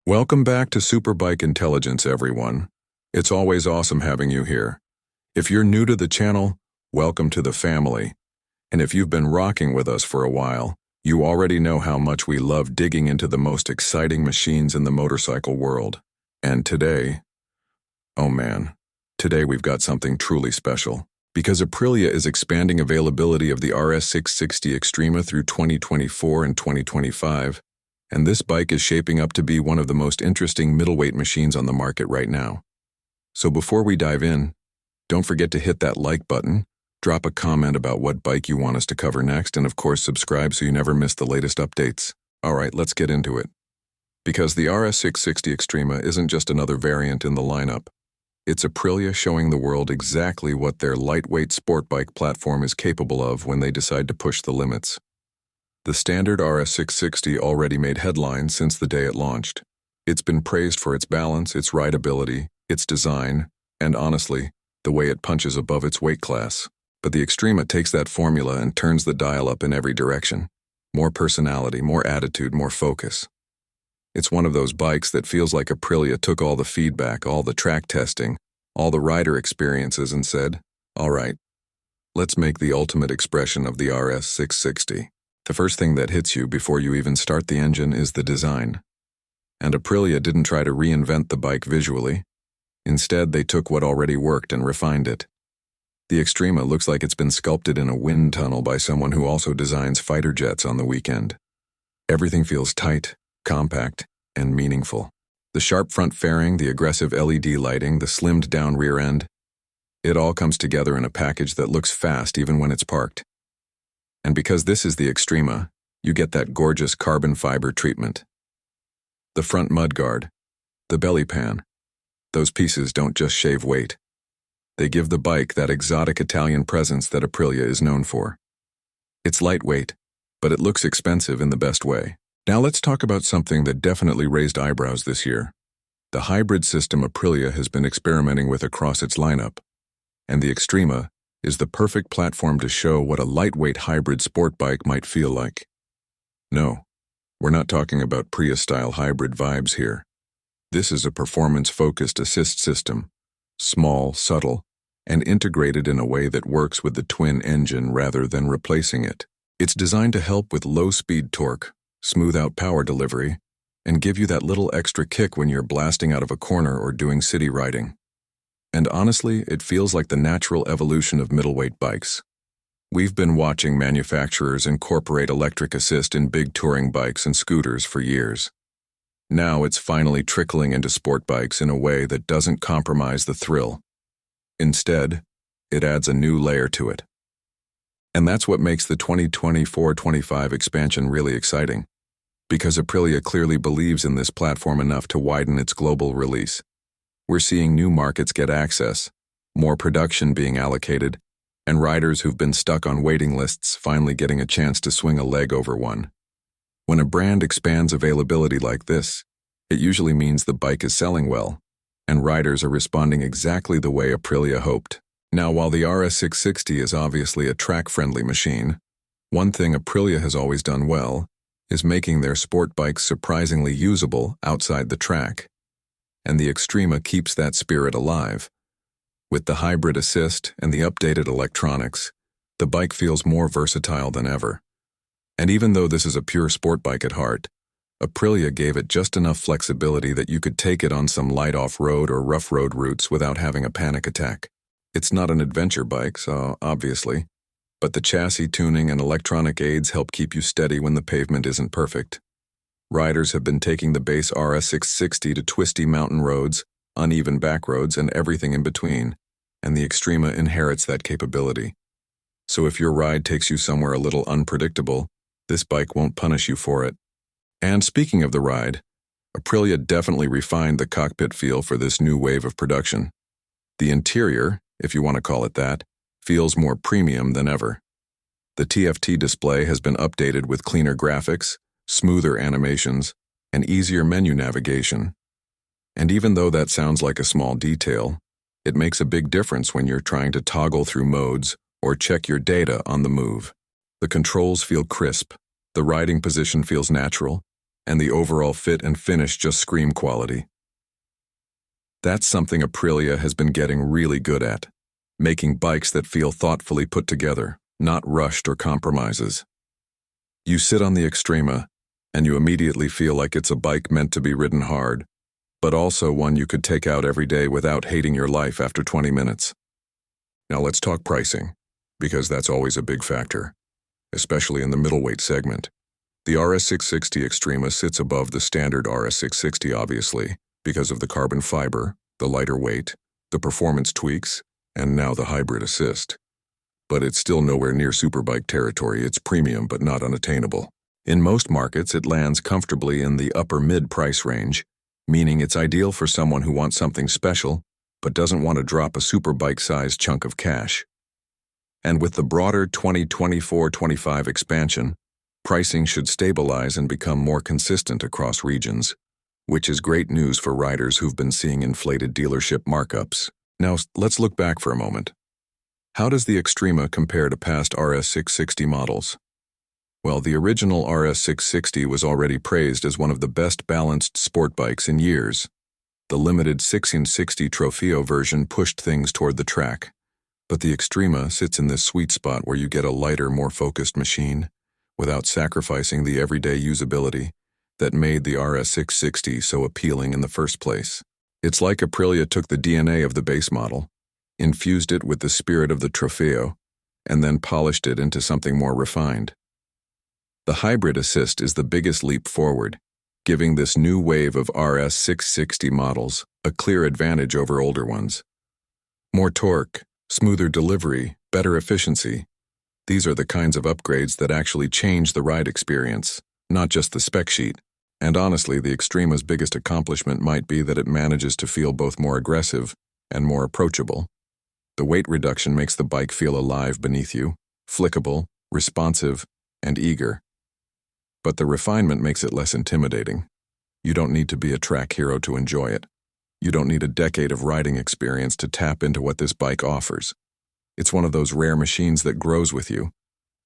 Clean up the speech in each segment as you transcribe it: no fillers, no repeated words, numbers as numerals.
Welcome back to SuperBike Intelligence, everyone. It's always awesome having you here. If you're new to the channel, welcome to the family. And if you've been rocking with us for a while, you already know how much we love digging into the most exciting machines in the motorcycle world. And today, oh man, today we've got something truly special. Because Aprilia is expanding availability of the RS 660 Extrema through 2024 and 2025, and this bike is shaping up to be one of the most interesting middleweight machines on the market right now. So before we dive in, don't forget to hit that like button, drop a comment about what bike you want us to cover next, and of course subscribe so you never miss the latest updates. Alright, let's get into it. Because the RS 660 Extrema isn't just another variant in the lineup. It's Aprilia showing the world exactly what their lightweight sport bike platform is capable of when they decide to push the limits. The standard RS 660 already made headlines since the day it launched. It's been praised for its balance, its rideability, its design, and honestly, the way it punches above its weight class. But the Extrema takes that formula and turns the dial up in every direction. More personality, more attitude, more focus. It's one of those bikes that feels like Aprilia took all the feedback, all the track testing, all the rider experiences and said, all right, let's make the ultimate expression of the RS 660. The first thing that hits you before you even start the engine is the design. And Aprilia didn't try to reinvent the bike visually. Instead, they took what already worked and refined it. The Extrema looks like it's been sculpted in a wind tunnel by someone who also designs fighter jets on the weekend. Everything feels tight, compact, and meaningful. The sharp front fairing, the aggressive LED lighting, the slimmed-down rear end, it all comes together in a package that looks fast even when it's parked. And because this is the Extrema, you get that gorgeous carbon fiber treatment. The front mudguard, the belly pan, those pieces don't just shave weight. They give the bike that exotic Italian presence that Aprilia is known for. It's lightweight, but it looks expensive in the best way. Now let's talk about something that definitely raised eyebrows this year. The hybrid system Aprilia has been experimenting with across its lineup. And the Extrema is the perfect platform to show what a lightweight hybrid sport bike might feel like. No, we're not talking about Prius-style hybrid vibes here. This is a performance-focused assist system, small, subtle, and integrated in a way that works with the twin engine rather than replacing it. It's designed to help with low-speed torque, smooth out power delivery, and give you that little extra kick when you're blasting out of a corner or doing city riding. And honestly, it feels like the natural evolution of middleweight bikes. We've been watching manufacturers incorporate electric assist in big touring bikes and scooters for years. Now it's finally trickling into sport bikes in a way that doesn't compromise the thrill. Instead, it adds a new layer to it. And that's what makes the 2024-25 expansion really exciting, because Aprilia clearly believes in this platform enough to widen its global release. We're seeing new markets get access, more production being allocated, and riders who've been stuck on waiting lists finally getting a chance to swing a leg over one. When a brand expands availability like this, it usually means the bike is selling well, and riders are responding exactly the way Aprilia hoped. Now, while the RS 660 is obviously a track-friendly machine, one thing Aprilia has always done well is making their sport bikes surprisingly usable outside the track. And the Extrema keeps that spirit alive. With the hybrid assist and the updated electronics, the bike feels more versatile than ever. And even though this is a pure sport bike at heart, Aprilia gave it just enough flexibility that you could take it on some light off-road or rough road routes without having a panic attack. It's not an adventure bike, so obviously, but the chassis tuning and electronic aids help keep you steady when the pavement isn't perfect. Riders have been taking the base RS 660 to twisty mountain roads, uneven back roads, and everything in between, and the Extrema inherits that capability. So if your ride takes you somewhere a little unpredictable, this bike won't punish you for it. And speaking of the ride, Aprilia definitely refined the cockpit feel for this new wave of production. The interior, if you want to call it that, feels more premium than ever. The TFT display has been updated with cleaner graphics, smoother animations, and easier menu navigation. And even though that sounds like a small detail, it makes a big difference when you're trying to toggle through modes or check your data on the move. The controls feel crisp, the riding position feels natural, and the overall fit and finish just scream quality. That's something Aprilia has been getting really good at, making bikes that feel thoughtfully put together, not rushed or compromises. You sit on the Extrema, and you immediately feel like it's a bike meant to be ridden hard, but also one you could take out every day without hating your life after 20 minutes. Now let's talk pricing, because that's always a big factor, especially in the middleweight segment. The RS660 Extrema sits above the standard RS660 obviously, because of the carbon fiber, the lighter weight, the performance tweaks, and now the hybrid assist. But it's still nowhere near superbike territory. It's premium but not unattainable. In most markets, it lands comfortably in the upper mid-price range, meaning it's ideal for someone who wants something special but doesn't want to drop a superbike-sized chunk of cash. And with the broader 2024-25 expansion, pricing should stabilize and become more consistent across regions, which is great news for riders who've been seeing inflated dealership markups. Now, let's look back for a moment. How does the Extrema compare to past RS660 models? Well, the original RS660 was already praised as one of the best balanced sport bikes in years. The limited 6x60 Trofeo version pushed things toward the track, but the Extrema sits in this sweet spot where you get a lighter, more focused machine without sacrificing the everyday usability that made the RS660 so appealing in the first place. It's like Aprilia took the DNA of the base model, infused it with the spirit of the Trofeo, and then polished it into something more refined. The hybrid assist is the biggest leap forward, giving this new wave of RS660 models a clear advantage over older ones. More torque, smoother delivery, better efficiency. These are the kinds of upgrades that actually change the ride experience, not just the spec sheet. And honestly, the Extrema's biggest accomplishment might be that it manages to feel both more aggressive and more approachable. The weight reduction makes the bike feel alive beneath you, flickable, responsive, and eager. But the refinement makes it less intimidating. You don't need to be a track hero to enjoy it. You don't need a decade of riding experience to tap into what this bike offers. It's one of those rare machines that grows with you.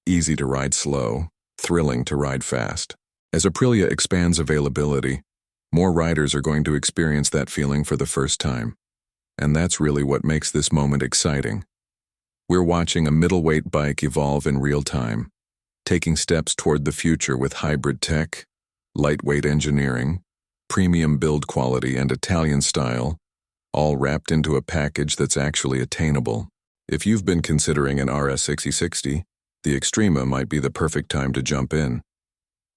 Easy to ride slow, thrilling to ride fast. As Aprilia expands availability, more riders are going to experience that feeling for the first time. And that's really what makes this moment exciting. We're watching a middleweight bike evolve in real time, taking steps toward the future with hybrid tech, lightweight engineering, premium build quality, and Italian style, all wrapped into a package that's actually attainable. If you've been considering an RS660, the Extrema might be the perfect time to jump in.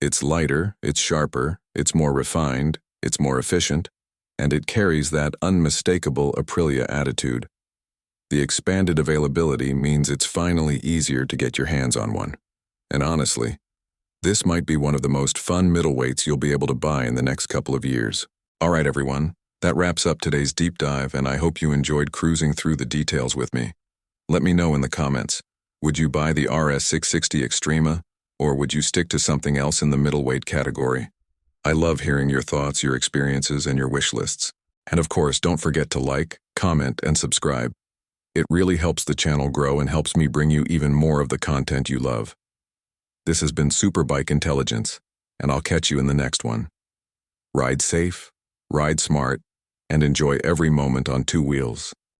It's lighter, it's sharper, it's more refined, it's more efficient, and it carries that unmistakable Aprilia attitude. The expanded availability means it's finally easier to get your hands on one. And honestly, this might be one of the most fun middleweights you'll be able to buy in the next couple of years. All right, everyone, that wraps up today's deep dive, and I hope you enjoyed cruising through the details with me. Let me know in the comments, would you buy the RS660 Extrema, or would you stick to something else in the middleweight category? I love hearing your thoughts, your experiences, and your wish lists. And of course, don't forget to like, comment, and subscribe. It really helps the channel grow and helps me bring you even more of the content you love. This has been SuperBike Intelligence, and I'll catch you in the next one. Ride safe, ride smart, and enjoy every moment on two wheels.